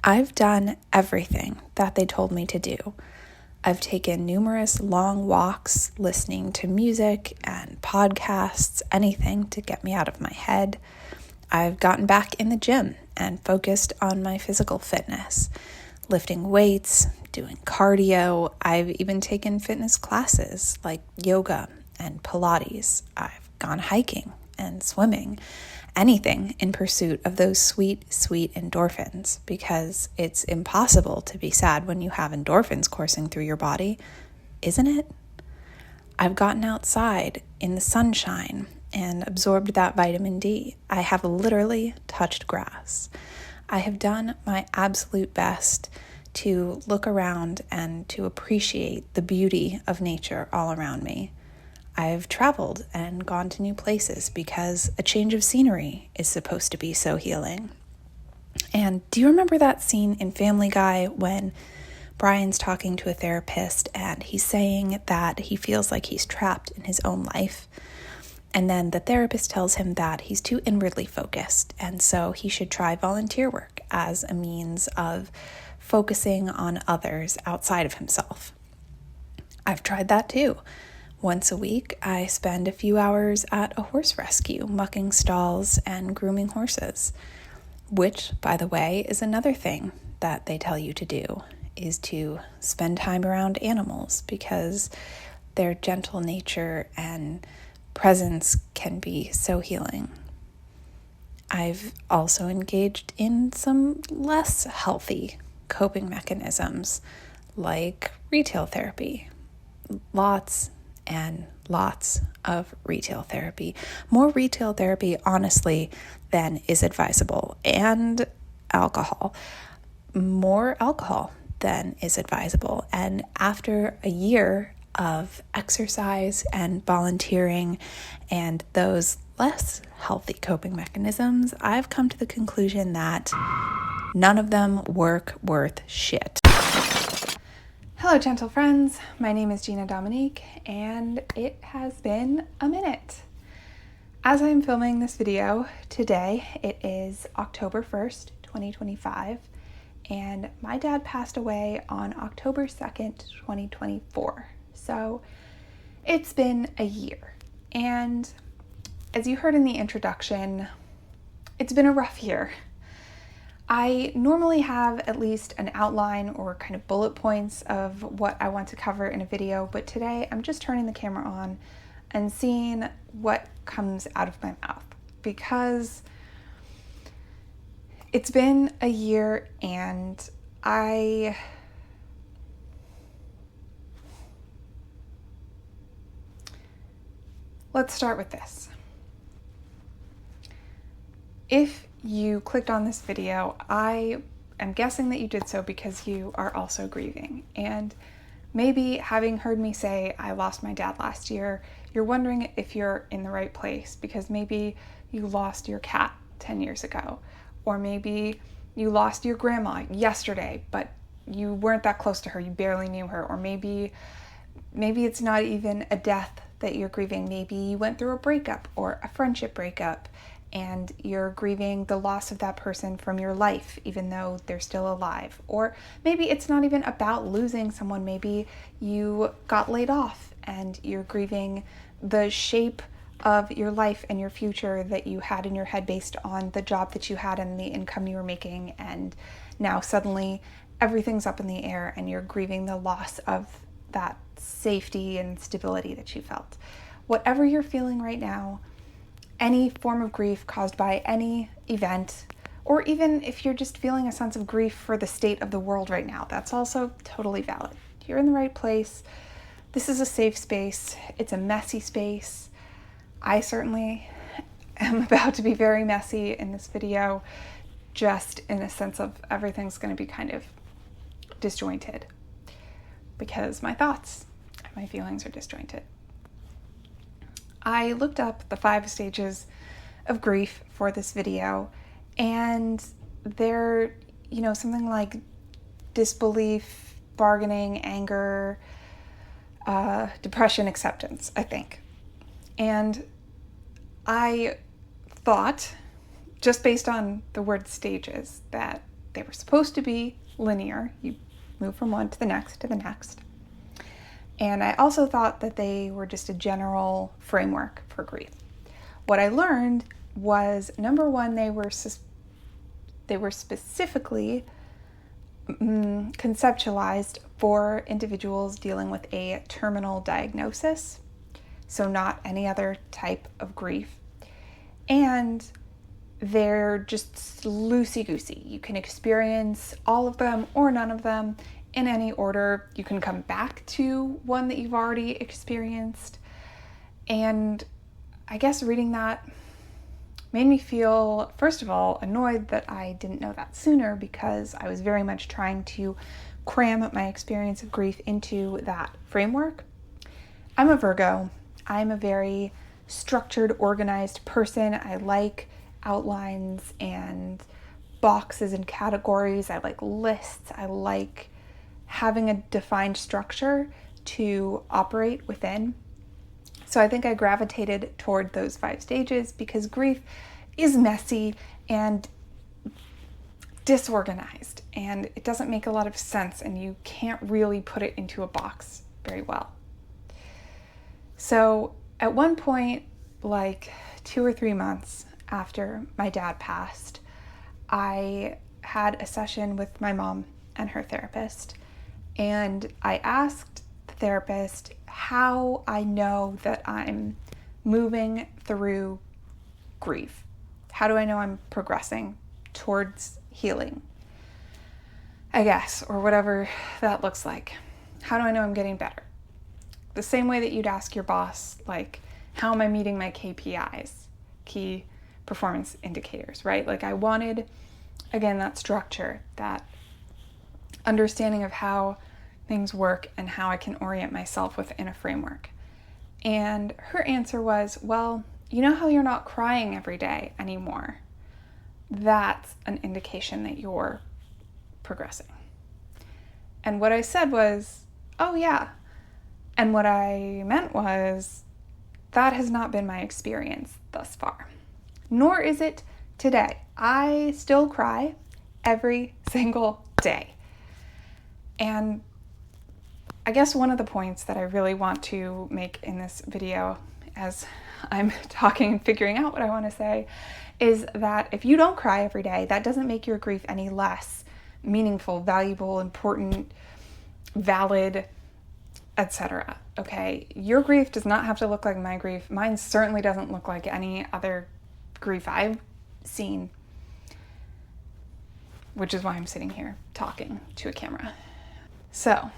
I've done everything that they told me to do. I've taken numerous long walks listening to music and podcasts, anything to get me out of my head. I've gotten back in the gym and focused on my physical fitness, lifting weights, doing cardio. I've even taken fitness classes like yoga and Pilates. I've gone hiking and swimming, anything in pursuit of those sweet, sweet endorphins, because it's impossible to be sad when you have endorphins coursing through your body, isn't it? I've gotten outside in the sunshine and absorbed that vitamin D. I have literally touched grass. I have done my absolute best to look around and to appreciate the beauty of nature all around me. I've traveled and gone to new places because a change of scenery is supposed to be so healing. And do you remember that scene in Family Guy when Brian's talking to a therapist and he's saying that he feels like he's trapped in his own life? And then the therapist tells him that he's too inwardly focused, and so he should try volunteer work as a means of focusing on others outside of himself. I've tried that too. Once a week, I spend a few hours at a horse rescue, mucking stalls and grooming horses, which, by the way, is another thing that they tell you to do, is to spend time around animals because their gentle nature and presence can be so healing. I've also engaged in some less healthy coping mechanisms like retail therapy. Lots and lots of retail therapy. More retail therapy, honestly, than is advisable. And alcohol. More alcohol than is advisable. And after a year of exercise and volunteering and those less healthy coping mechanisms, I've come to the conclusion that none of them work worth shit. Hello, gentle friends. My name is Gina Dominique, and it has been a minute. As I'm filming this video today, it is October 1st, 2025, and my dad passed away on October 2nd, 2024. So it's been a year. And as you heard in the introduction, it's been a rough year. I normally have at least an outline or kind of bullet points of what I want to cover in a video, but today I'm just turning the camera on and seeing what comes out of my mouth, because it's been a year and let's start with this. If you clicked on this video, I am guessing that you did so because you are also grieving. And maybe having heard me say I lost my dad last year, you're wondering if you're in the right place, because maybe you lost your cat 10 years ago, or maybe you lost your grandma yesterday, but you weren't that close to her, you barely knew her, or maybe it's not even a death that you're grieving. Maybe you went through a breakup or a friendship breakup, and you're grieving the loss of that person from your life, even though they're still alive. Or maybe it's not even about losing someone. Maybe you got laid off and you're grieving the shape of your life and your future that you had in your head based on the job that you had and the income you were making. And now suddenly everything's up in the air and you're grieving the loss of that safety and stability that you felt. Whatever you're feeling right now, any form of grief caused by any event, or even if you're just feeling a sense of grief for the state of the world right now, that's also totally valid. You're in the right place. This is a safe space. It's a messy space. I certainly am about to be very messy in this video, just in a sense of everything's going to be kind of disjointed because my thoughts and my feelings are disjointed. I looked up the 5 stages of grief for this video, and they're, something like disbelief, bargaining, anger, depression, acceptance, I think. And I thought, just based on the word stages, that they were supposed to be linear. You move from one to the next to the next. And I also thought that they were just a general framework for grief. What I learned was, number one, they were specifically conceptualized for individuals dealing with a terminal diagnosis, so not any other type of grief. And they're just loosey-goosey. You can experience all of them or none of them in any order. You can come back to one that you've already experienced. And I guess reading that made me feel, first of all, annoyed that I didn't know that sooner, because I was very much trying to cram my experience of grief into that framework. I'm a Virgo. I'm a very structured, organized person. I like outlines and boxes and categories. I like lists. I like having a defined structure to operate within. So I think I gravitated toward those 5 stages because grief is messy and disorganized, and it doesn't make a lot of sense, and you can't really put it into a box very well. So at one point, like 2 or 3 months after my dad passed, I had a session with my mom and her therapist, and I asked the therapist how I know that I'm moving through grief. How do I know I'm progressing towards healing, I guess, or whatever that looks like? How do I know I'm getting better? The same way that you'd ask your boss, like, how am I meeting my KPIs, key performance indicators, right? Like, I wanted, again, that structure, that understanding of how things work and how I can orient myself within a framework. And her answer was, well, you know how you're not crying every day anymore? That's an indication that you're progressing. And what I said was, oh yeah. And what I meant was, that has not been my experience thus far. Nor is it today. I still cry every single day. And I guess one of the points that I really want to make in this video, as I'm talking and figuring out what I want to say, is that if you don't cry every day, that doesn't make your grief any less meaningful, valuable, important, valid, etc. Okay? Your grief does not have to look like my grief. Mine certainly doesn't look like any other grief I've seen, which is why I'm sitting here talking to a camera. So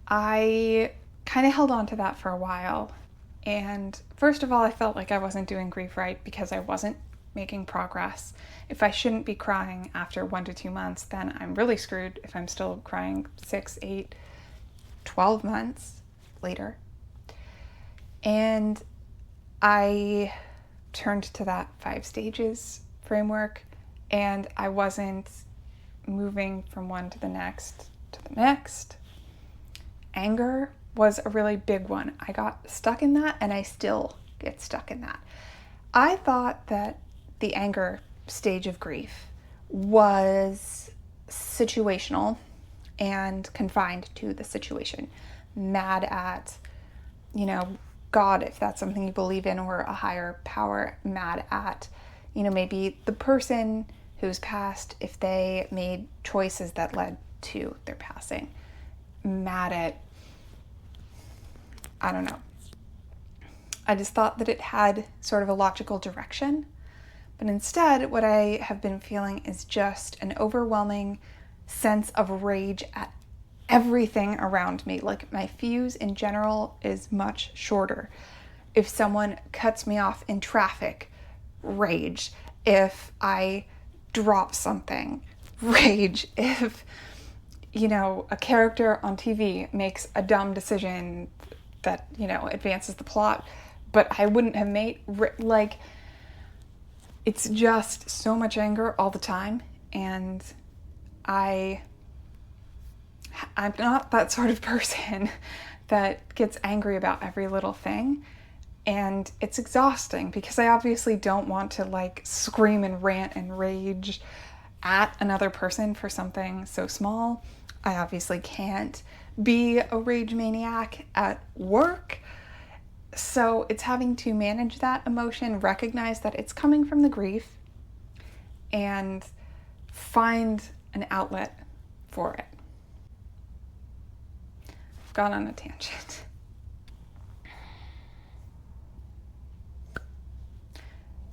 I kind of held on to that for a while. And first of all, I felt like I wasn't doing grief right because I wasn't making progress. If I shouldn't be crying after 1 to 2 months, then I'm really screwed if I'm still crying 6, 8, 12 months later. And I turned to that 5 stages framework, and I wasn't moving from one to the next to the next. Anger was a really big one. I got stuck in that, and I still get stuck in that. I thought that the anger stage of grief was situational and confined to the situation. Mad at, God, if that's something you believe in, or a higher power. Mad at, maybe the person who's passed if they made choices that led to their passing. Mad at, I don't know. I just thought that it had sort of a logical direction. But instead, what I have been feeling is just an overwhelming sense of rage at everything around me. Like, my fuse in general is much shorter. If someone cuts me off in traffic, rage. If I drop something, rage. If, a character on TV makes a dumb decision that, advances the plot, but I wouldn't have made, it's just so much anger all the time. And I'm not that sort of person that gets angry about every little thing. And it's exhausting because I obviously don't want to scream and rant and rage at another person for something so small. I obviously can't be a rage maniac at work. So it's having to manage that emotion, recognize that it's coming from the grief, and find an outlet for it. I've gone on a tangent.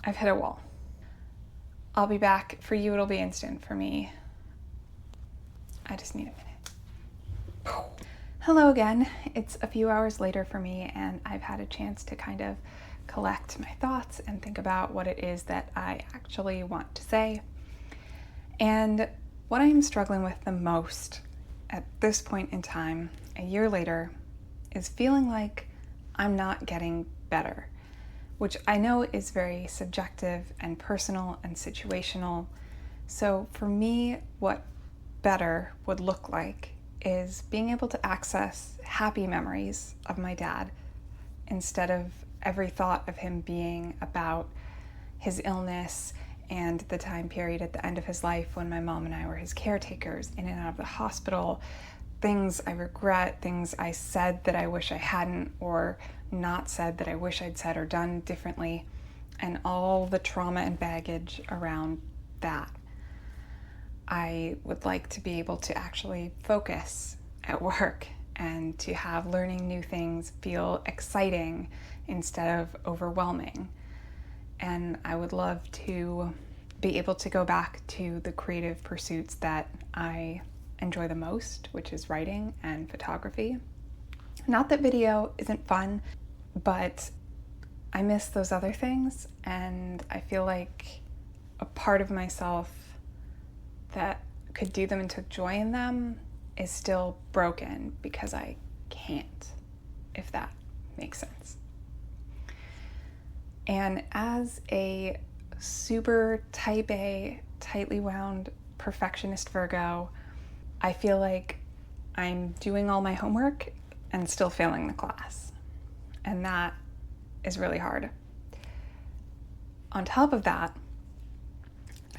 I've hit a wall. I'll be back. For you, it'll be instant. For me, I just need a minute. Hello again. It's a few hours later for me, and I've had a chance to kind of collect my thoughts and think about what it is that I actually want to say. And what I'm struggling with the most at this point in time, a year later, is feeling like I'm not getting better, which I know is very subjective and personal and situational. So for me, what better would look like is being able to access happy memories of my dad instead of every thought of him being about his illness and the time period at the end of his life when my mom and I were his caretakers, in and out of the hospital, things I regret, things I said that I wish I hadn't, or not said that I wish I'd said or done differently, and all the trauma and baggage around that. I would like to be able to actually focus at work and to have learning new things feel exciting instead of overwhelming. And I would love to be able to go back to the creative pursuits that I enjoy the most, which is writing and photography. Not that video isn't fun, but I miss those other things, and I feel like a part of myself that could do them and took joy in them is still broken because I can't, if that makes sense. And as a super type A, tightly wound perfectionist Virgo, I feel like I'm doing all my homework and still failing the class. And that is really hard. On top of that,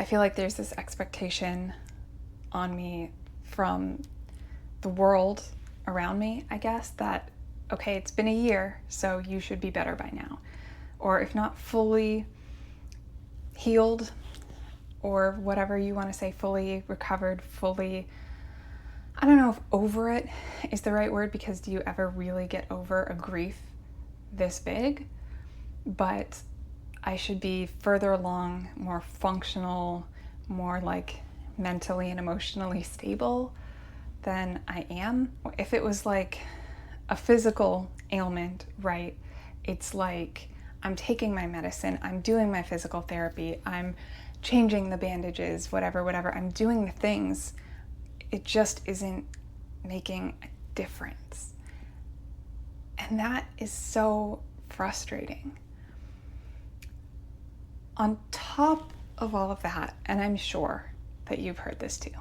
I feel like there's this expectation on me from the world around me, I guess, that, okay, it's been a year, so you should be better by now. Or if not fully healed, or whatever you want to say, fully recovered, fully, I don't know if over it is the right word, because do you ever really get over a grief this big? But I should be further along, more functional, more like mentally and emotionally stable than I am. If it was like a physical ailment, right? It's like I'm taking my medicine, I'm doing my physical therapy, I'm changing the bandages, whatever. I'm doing the things. It just isn't making a difference. And that is so frustrating. On top of all of that, and I'm sure that you've heard this too,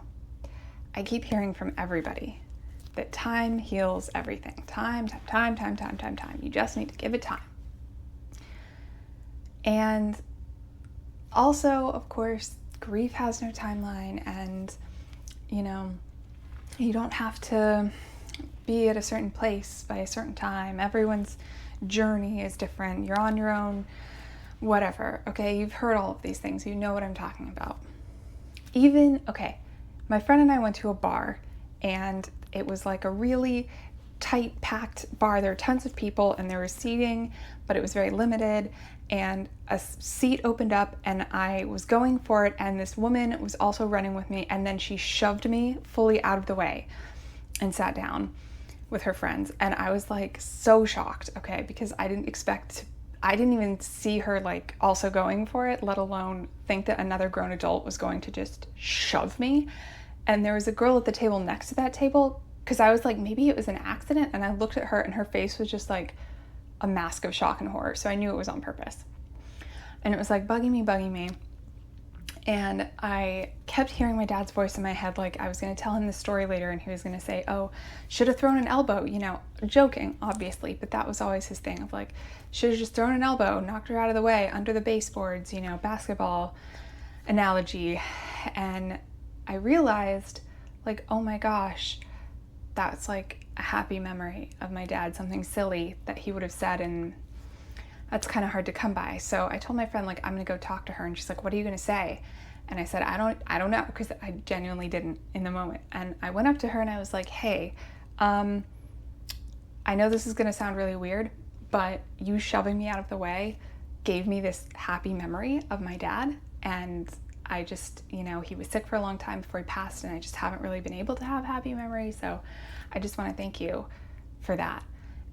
I keep hearing from everybody that time heals everything. Time. You just need to give it time. And also, of course, grief has no timeline, and, you don't have to be at a certain place by a certain time. Everyone's journey is different. You're on your own, whatever. Okay, you've heard all of these things. You know what I'm talking about. My friend and I went to a bar, and it was like a really tight, packed bar. There were tons of people, and there was seating, but it was very limited, and a seat opened up, and I was going for it, and this woman was also running with me, and then she shoved me fully out of the way and sat down with her friends, and I was like so shocked, because I didn't even see her like also going for it, let alone think that another grown adult was going to just shove me. And there was a girl at the table next to that table, because I was like, maybe it was an accident, and I looked at her and her face was just like a mask of shock and horror, so I knew it was on purpose. And it was like bugging me. And I kept hearing my dad's voice in my head, like I was going to tell him the story later, and he was going to say, oh, should have thrown an elbow, joking, obviously, but that was always his thing of like, should have just thrown an elbow, knocked her out of the way, under the baseboards, basketball. analogy, and I realized, like, oh my gosh, that's like a happy memory of my dad, something silly that he would have said, and that's kind of hard to come by. So I told my friend, like, I'm gonna go talk to her, and she's like, what are you gonna say? And I said, I don't know, because I genuinely didn't in the moment. And I went up to her and I was like, hey, I know this is gonna sound really weird, but you shoving me out of the way gave me this happy memory of my dad. And I just, he was sick for a long time before he passed, and I just haven't really been able to have happy memories. So I just want to thank you for that.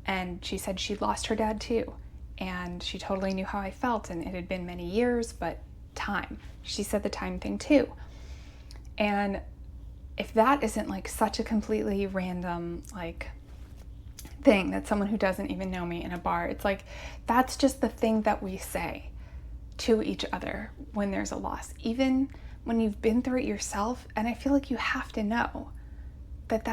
And she said she'd lost her dad too. And she totally knew how I felt, and it had been many years, but time. She said the time thing too. And if that isn't like such a completely random like thing that someone who doesn't even know me in a bar, it's like that's just the thing that we say to each other when there's a loss, even when you've been through it yourself. And I feel like you have to know that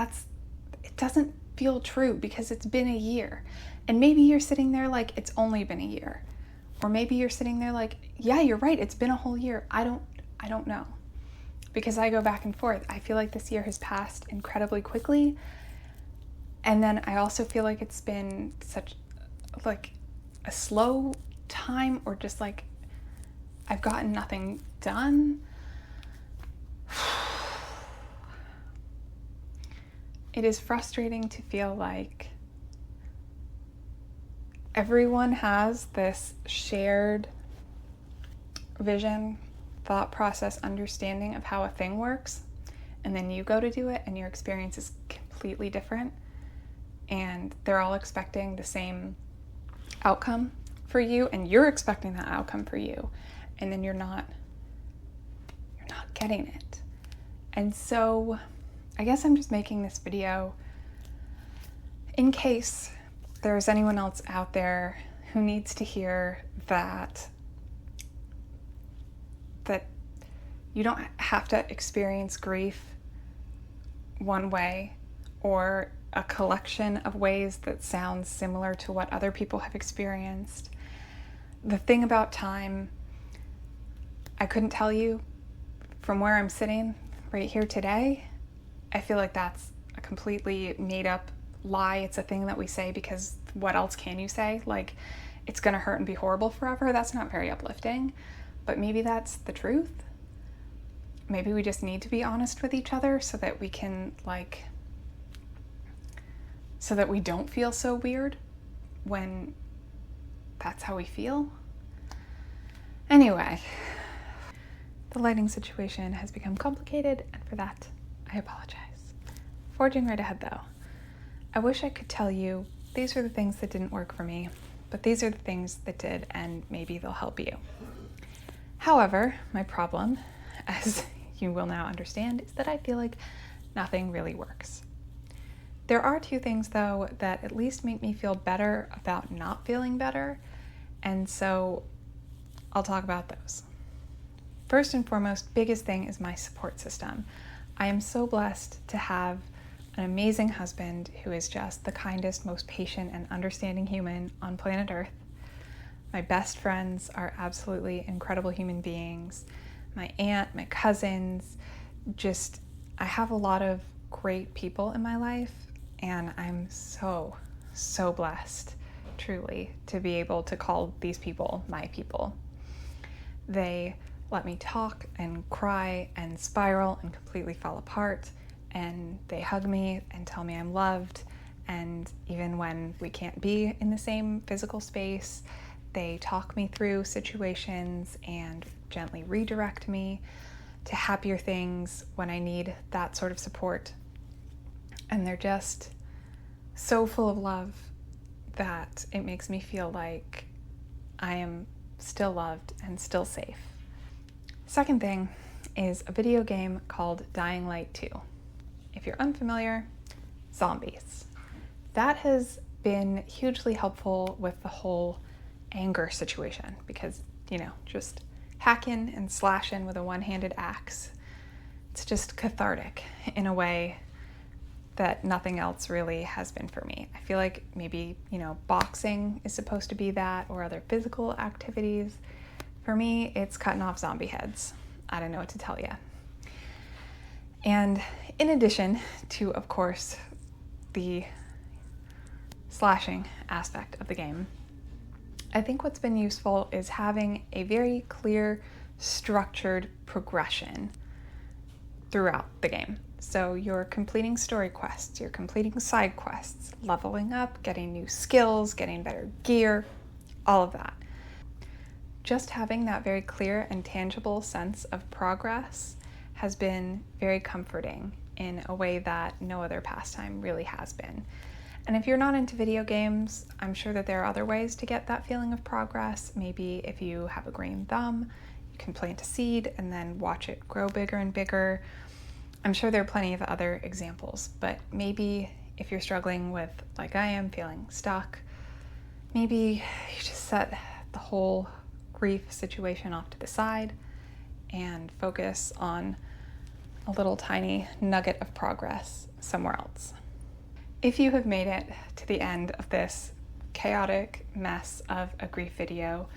it doesn't feel true because it's been a year. And maybe you're sitting there like it's only been a year. Or maybe you're sitting there like, yeah, you're right, it's been a whole year. I don't know. Because I go back and forth. I feel like this year has passed incredibly quickly. And then I also feel like it's been such like a slow time, or just like I've gotten nothing done. It is frustrating to feel like everyone has this shared vision, thought process, understanding of how a thing works, and then you go to do it and your experience is completely different, and they're all expecting the same outcome for you, and you're expecting that outcome for you, and then you're not getting it. And so I guess I'm just making this video in case there's anyone else out there who needs to hear that you don't have to experience grief one way or a collection of ways that sounds similar to what other people have experienced. The thing about time, I couldn't tell you from where I'm sitting right here today. I feel like that's a completely made up lie. It's a thing that we say because what else can you say? Like, it's gonna hurt and be horrible forever. That's not very uplifting, but maybe that's the truth. Maybe we just need to be honest with each other so that we can so that we don't feel so weird when that's how we feel. Anyway, the lighting situation has become complicated, and for that, I apologize. Forging right ahead though, I wish I could tell you these are the things that didn't work for me, but these are the things that did, and maybe they'll help you. However, my problem, as you will now understand, is that I feel like nothing really works. There are two things though that at least make me feel better about not feeling better, and so I'll talk about those. First and foremost, biggest thing is my support system. I am so blessed to have an amazing husband who is just the kindest, most patient and understanding human on planet Earth. My best friends are absolutely incredible human beings. My aunt, my cousins, I have a lot of great people in my life, and I'm so, so blessed, truly, to be able to call these people my people. They let me talk and cry and spiral and completely fall apart, and they hug me and tell me I'm loved, and even when we can't be in the same physical space, they talk me through situations and gently redirect me to happier things when I need that sort of support. And they're just so full of love that it makes me feel like I am still loved and still safe. Second thing is a video game called Dying Light 2. If you're unfamiliar, zombies. That has been hugely helpful with the whole anger situation because, just hacking and slashing with a one-handed axe, it's just cathartic in a way that nothing else really has been for me. I feel like maybe, boxing is supposed to be that, or other physical activities. For me, it's cutting off zombie heads. I don't know what to tell you. And in addition to, of course, the slashing aspect of the game, I think what's been useful is having a very clear, structured progression throughout the game. So you're completing story quests, you're completing side quests, leveling up, getting new skills, getting better gear, all of that. Just having that very clear and tangible sense of progress has been very comforting in a way that no other pastime really has been. And if you're not into video games, I'm sure that there are other ways to get that feeling of progress. Maybe if you have a green thumb, you can plant a seed and then watch it grow bigger and bigger. I'm sure there are plenty of other examples, but maybe if you're struggling with, like I am, feeling stuck, maybe you just set the whole grief situation off to the side and focus on a little tiny nugget of progress somewhere else. If you have made it to the end of this chaotic mess of a grief video,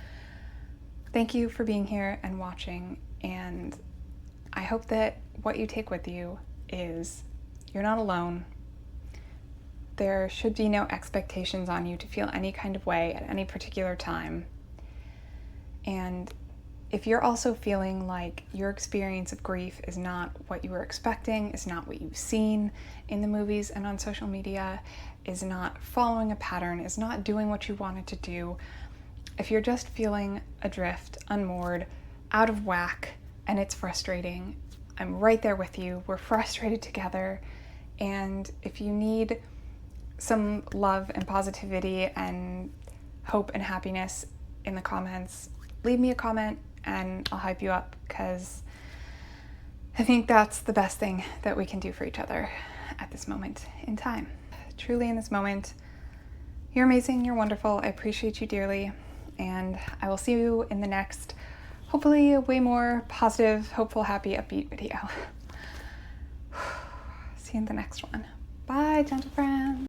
thank you for being here and watching, and I hope that what you take with you is you're not alone. There should be no expectations on you to feel any kind of way at any particular time. And if you're also feeling like your experience of grief is not what you were expecting, is not what you've seen in the movies and on social media, is not following a pattern, is not doing what you wanted to do, if you're just feeling adrift, unmoored, out of whack, and it's frustrating, I'm right there with you. We're frustrated together. And if you need some love and positivity and hope and happiness in the comments, leave me a comment and I'll hype you up, because I think that's the best thing that we can do for each other at this moment in time. Truly, in this moment, you're amazing, you're wonderful, I appreciate you dearly, and I will see you in the next, hopefully a way more positive, hopeful, happy, upbeat video. See you in the next one. Bye, gentle friends.